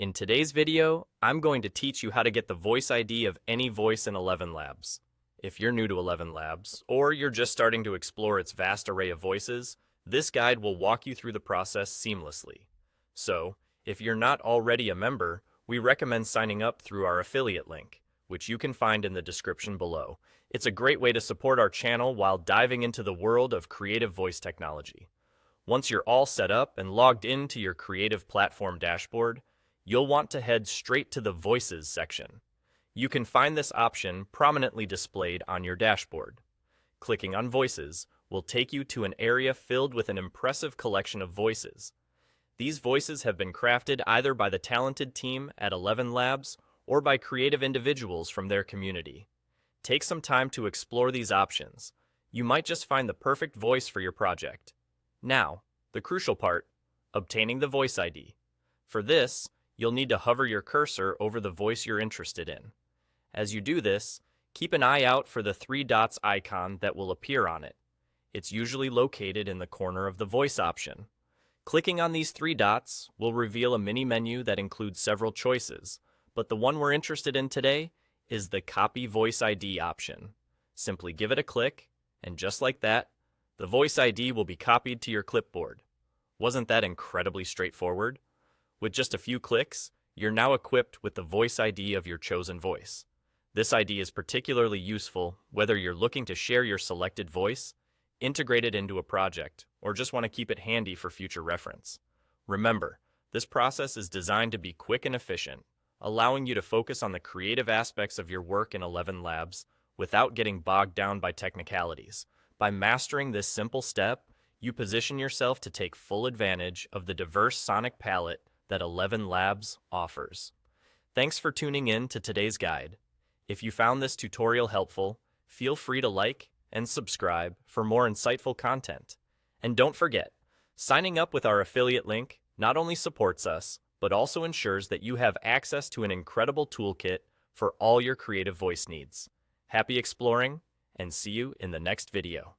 In today's video, I'm going to teach you how to get the voice ID of any voice in ElevenLabs. If you're new to ElevenLabs, or you're just starting to explore its vast array of voices, this guide will walk you through the process seamlessly. So, if you're not already a member, we recommend signing up through our affiliate link, which you can find in the description below. It's a great way to support our channel while diving into the world of creative voice technology. Once you're all set up and logged into your creative platform dashboard, you'll want to head straight to the Voices section. You can find this option prominently displayed on your dashboard. Clicking on Voices will take you to an area filled with an impressive collection of voices. These voices have been crafted either by the talented team at ElevenLabs or by creative individuals from their community. Take some time to explore these options. You might just find the perfect voice for your project. Now, the crucial part, obtaining the voice ID. For this, you'll need to hover your cursor over the voice you're interested in. As you do this, keep an eye out for the three dots icon that will appear on it. It's usually located in the corner of the voice option. Clicking on these three dots will reveal a mini menu that includes several choices, but the one we're interested in today is the Copy Voice ID option. Simply give it a click, and just like that, the voice ID will be copied to your clipboard. Wasn't that incredibly straightforward? With just a few clicks, you're now equipped with the voice ID of your chosen voice. This ID is particularly useful whether you're looking to share your selected voice, integrate it into a project, or just want to keep it handy for future reference. Remember, this process is designed to be quick and efficient, allowing you to focus on the creative aspects of your work in ElevenLabs without getting bogged down by technicalities. By mastering this simple step, you position yourself to take full advantage of the diverse sonic palette that ElevenLabs offers. Thanks for tuning in to today's guide. If you found this tutorial helpful, feel free to like and subscribe for more insightful content. And don't forget, signing up with our affiliate link not only supports us, but also ensures that you have access to an incredible toolkit for all your creative voice needs. Happy exploring, and see you in the next video.